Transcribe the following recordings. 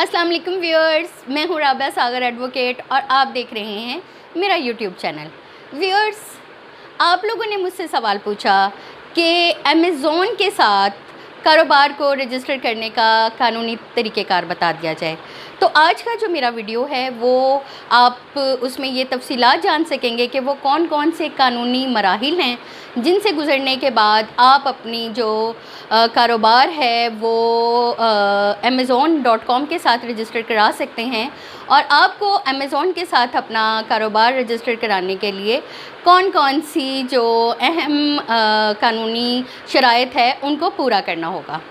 अस्सलाम वालेकुम व्यूअर्स, मैं हूँ राबिया सागर एडवोकेट और आप देख रहे हैं मेरा यूट्यूब चैनल। व्यूअर्स, आप लोगों ने मुझसे सवाल पूछा कि अमेज़ॉन के साथ कारोबार को रजिस्टर करने का कानूनी तरीक़ेकार बता दिया जाए। तो आज का जो मेरा वीडियो है वो आप उसमें ये तफसीलात जान सकेंगे कि वो कौन कौन से कानूनी मराहिल हैं जिनसे गुज़रने के बाद आप अपनी जो कारोबार है वो amazon.com के साथ रजिस्टर करा सकते हैं। और आपको अमेज़ॉन के साथ अपना कारोबार रजिस्टर कराने के लिए कौन कौन सी जो अहम कानूनी शराइत है उनको पूरा करना होगा।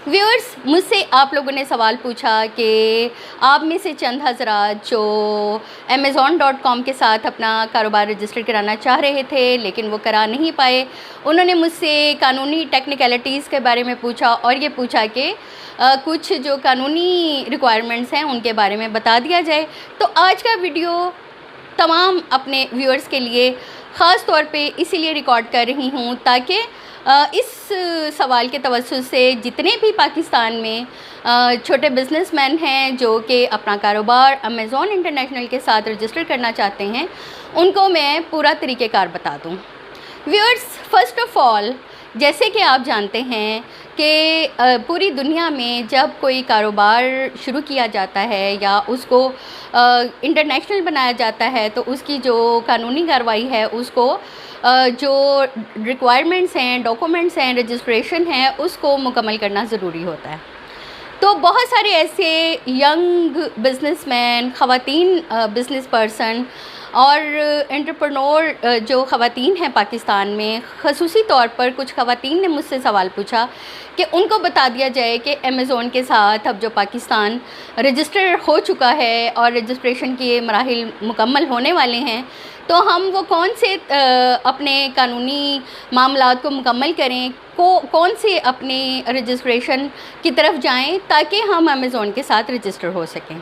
व्यूअर्स, मुझसे आप लोगों ने सवाल पूछा कि आप में से चंद हज़रात जो amazon.com के साथ अपना कारोबार रजिस्टर कराना चाह रहे थे लेकिन वो करा नहीं पाए, उन्होंने मुझसे कानूनी टेक्निकलिटीज़ के बारे में पूछा और ये पूछा कि कुछ जो कानूनी रिक्वायरमेंट्स हैं उनके बारे में बता दिया जाए। तो आज का वीडियो तमाम अपने व्यूअर्स के लिए ख़ास तौर पे इसीलिए रिकॉर्ड कर रही हूँ ताकि इस सवाल के तवज्जुह से जितने भी पाकिस्तान में छोटे बिज़नेसमैन हैं जो कि अपना कारोबार अमेज़ॉन इंटरनेशनल के साथ रजिस्टर करना चाहते हैं उनको मैं पूरा तरीक़ेकार बता दूँ। व्यूअर्स, फ़र्स्ट ऑफ़ ऑल, जैसे कि आप जानते हैं कि पूरी दुनिया में जब कोई कारोबार शुरू किया जाता है या उसको इंटरनेशनल बनाया जाता है तो उसकी जो कानूनी कार्रवाई है उसको जो रिक्वायरमेंट्स हैं, डॉक्यूमेंट्स हैं, रजिस्ट्रेशन है उसको मुकम्मल करना ज़रूरी होता है। तो बहुत सारे ऐसे यंग बिज़नेसमैन, ख़वातीन बिज़नेस पर्सन और एंटरप्रेन्योर जो ख़वातीन हैं पाकिस्तान में, ख़ुसूसी तौर पर कुछ ख़वातीन ने मुझसे सवाल पूछा कि उनको बता दिया जाए कि अमेज़ॉन के साथ अब जो पाकिस्तान रजिस्टर हो चुका है और रजिस्ट्रेशन के मराहिल मुकम्मल होने वाले हैं तो हम वो कौन से अपने कानूनी मामलात को मुकम्मल करें, कौन से अपने रजिस्ट्रेशन की तरफ जाएं ताकि हम अमेज़ॉन के साथ रजिस्टर हो सकें।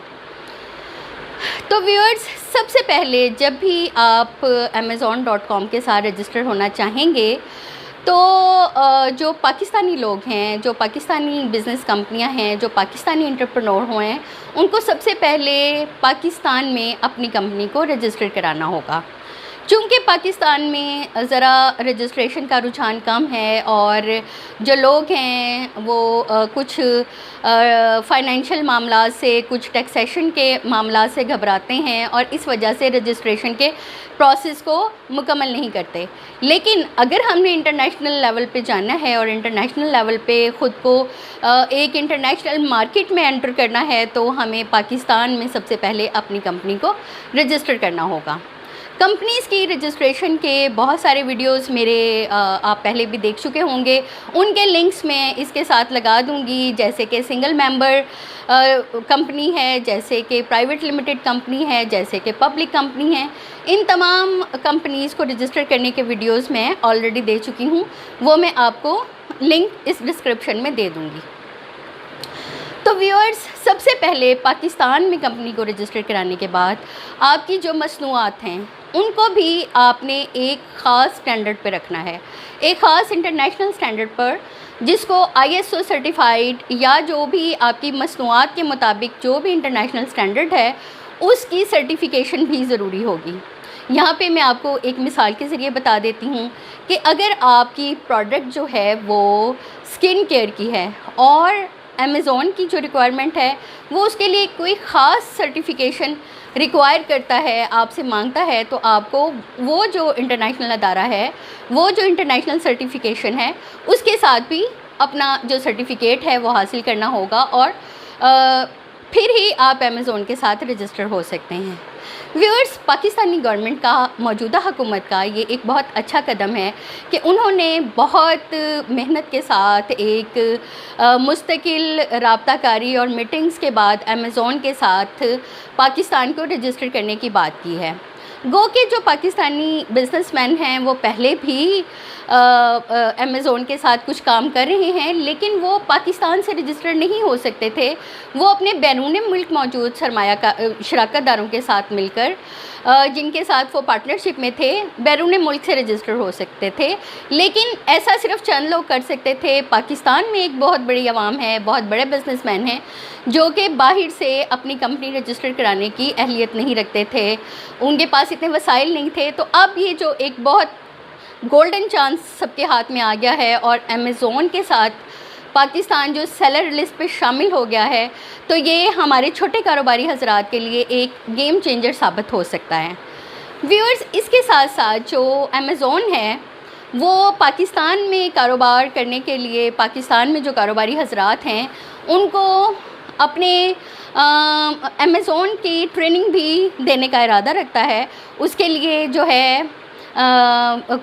तो व्यूअर्स, सबसे पहले जब भी आप amazon.com के साथ रजिस्टर होना चाहेंगे तो जो पाकिस्तानी लोग हैं, जो पाकिस्तानी बिज़नेस कंपनियां हैं, जो पाकिस्तानी एंटरप्रेन्योर हैं, उनको सबसे पहले पाकिस्तान में अपनी कंपनी को रजिस्टर कराना होगा। चूँकि पाकिस्तान में ज़रा रजिस्ट्रेशन का रुझान कम है और जो लोग हैं वो कुछ फ़ाइनेंशियल मामला से, कुछ टैक्सेशन के मामला से घबराते हैं और इस वजह से रजिस्ट्रेशन के प्रोसेस को मुकम्मल नहीं करते। लेकिन अगर हमने इंटरनेशनल लेवल पे जाना है और इंटरनेशनल लेवल पे ख़ुद को एक इंटरनेशनल मार्केट में एंटर करना है तो हमें पाकिस्तान में सबसे पहले अपनी कंपनी को रजिस्टर करना होगा। कंपनीज़ की रजिस्ट्रेशन के बहुत सारे वीडियोस मेरे आप पहले भी देख चुके होंगे, उनके लिंक्स मैं इसके साथ लगा दूंगी। जैसे कि सिंगल मेंबर कंपनी है, जैसे कि प्राइवेट लिमिटेड कंपनी है, जैसे कि पब्लिक कंपनी है, इन तमाम कंपनीज़ को रजिस्टर करने के वीडियोस मैं ऑलरेडी दे चुकी हूँ, वो मैं आपको लिंक इस डिस्क्रिप्शन में दे दूँगी। तो व्यूअर्स, सबसे पहले पाकिस्तान में कंपनी को रजिस्टर कराने के बाद आपकी जो मसनूआत हैं उनको भी आपने एक ख़ास स्टैंडर्ड पे रखना है, एक ख़ास इंटरनेशनल स्टैंडर्ड पर, जिसको ISO सर्टिफाइड या जो भी आपकी मसनूआत के मुताबिक जो भी इंटरनेशनल स्टैंडर्ड है उसकी सर्टिफिकेशन भी ज़रूरी होगी। यहाँ पे मैं आपको एक मिसाल के ज़रिए बता देती हूँ कि अगर आपकी प्रोडक्ट जो है वो स्किन केयर की है और अमेज़ॉन की जो रिक्वायरमेंट है वो उसके लिए कोई ख़ास सर्टिफिकेशन रिक्वायर करता है, आपसे मांगता है, तो आपको वो जो इंटरनेशनल अदारा है, वो जो इंटरनेशनल सर्टिफिकेशन है उसके साथ भी अपना जो सर्टिफिकेट है वो हासिल करना होगा और फिर ही आप अमेज़ॉन के साथ रजिस्टर हो सकते हैं। व्यूअर्स, पाकिस्तानी गवर्नमेंट का, मौजूदा हुकूमत का ये एक बहुत अच्छा कदम है कि उन्होंने बहुत मेहनत के साथ एक मुस्तकिल राब्ताकारी और मीटिंग्स के बाद अमेज़ॉन के साथ पाकिस्तान को रजिस्टर करने की बात की है। گو کہ جو پاکستانی بزنس مین ہیں وہ پہلے بھی امیزون کے ساتھ کچھ کام کر رہے ہیں، لیکن وہ پاکستان سے رجسٹرڈ نہیں ہو سکتے تھے. وہ اپنے بیرون ملک موجود سرمایہ شراکت داروں کے ساتھ مل کر جن کے ساتھ وہ پارٹنرشپ میں تھے بیرون ملک سے رجسٹر ہو سکتے تھے، لیکن ایسا صرف چند لوگ کر سکتے تھے. پاکستان میں ایک بہت بڑی عوام ہے، بہت بڑے بزنس مین ہیں جو کہ باہر سے اپنی کمپنی رجسٹر کرانے کی اہلیت نہیں رکھتے تھے، ان کے پاس اتنے وسائل نہیں تھے. تو اب یہ جو ایک بہت گولڈن چانس سب کے ہاتھ میں آ گیا ہے اور امیزون کے ساتھ پاکستان جو سیلر لسٹ پہ شامل ہو گیا ہے، تو یہ ہمارے چھوٹے کاروباری حضرات کے لیے ایک گیم چینجر ثابت ہو سکتا ہے. ویورز، اس کے ساتھ ساتھ جو امیزون ہے وہ پاکستان میں کاروبار کرنے کے لیے، پاکستان میں جو کاروباری حضرات ہیں ان کو اپنے امیزون کی ٹریننگ بھی دینے کا ارادہ رکھتا ہے. اس کے لیے جو ہے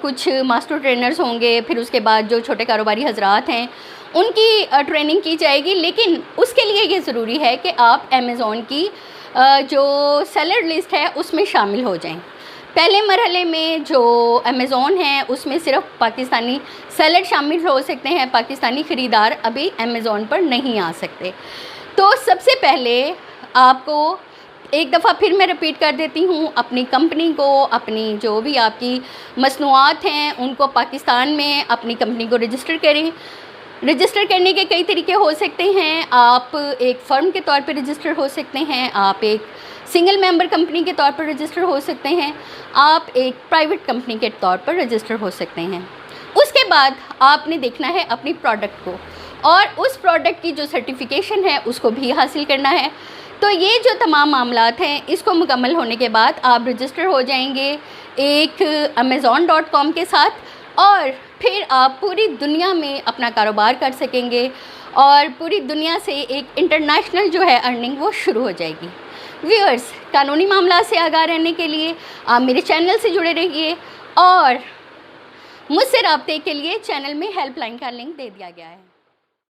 کچھ ماسٹر ٹرینرز ہوں گے، پھر اس کے بعد جو چھوٹے کاروباری حضرات ہیں ان کی ٹریننگ کی جائے گی. لیکن اس کے لیے یہ ضروری ہے کہ آپ امیزون کی جو سیلر لسٹ ہے اس میں شامل ہو جائیں. پہلے مرحلے میں جو امیزون ہے اس میں صرف پاکستانی سیلر شامل ہو سکتے ہیں، پاکستانی خریدار ابھی امیزون پر نہیں آ سکتے. تو سب سے پہلے آپ کو ایک دفعہ پھر میں رپیٹ کر دیتی ہوں، اپنی کمپنی کو، اپنی جو بھی آپ کی مصنوعات ہیں ان کو پاکستان میں اپنی کمپنی کو رجسٹر کریں. رجسٹر کرنے کے کئی طریقے ہو سکتے ہیں. آپ ایک فرم کے طور پہ رجسٹر ہو سکتے ہیں، آپ ایک سنگل ممبر کمپنی کے طور پر رجسٹر ہو سکتے ہیں، آپ ایک پرائیویٹ کمپنی کے طور پر رجسٹر ہو سکتے ہیں. اس کے بعد آپ نے دیکھنا ہے اپنی پروڈکٹ کو، اور اس پروڈکٹ کی جو سرٹیفیکیشن ہے اس کو بھی حاصل کرنا ہے. تو یہ جو تمام معاملات ہیں اس کو مکمل ہونے کے بعد آپ رجسٹر ہو جائیں گے ایک amazon.com کے ساتھ، اور پھر آپ پوری دنیا میں اپنا کاروبار کر سکیں گے اور پوری دنیا سے ایک انٹرنیشنل جو ہے ارننگ وہ شروع ہو جائے گی. ویورز، قانونی معاملات سے آگاہ رہنے کے لیے آپ میرے چینل سے جڑے رہیے، اور مجھ سے رابطے کے لیے چینل میں ہیلپ لائن کا لنک دے دیا گیا ہے.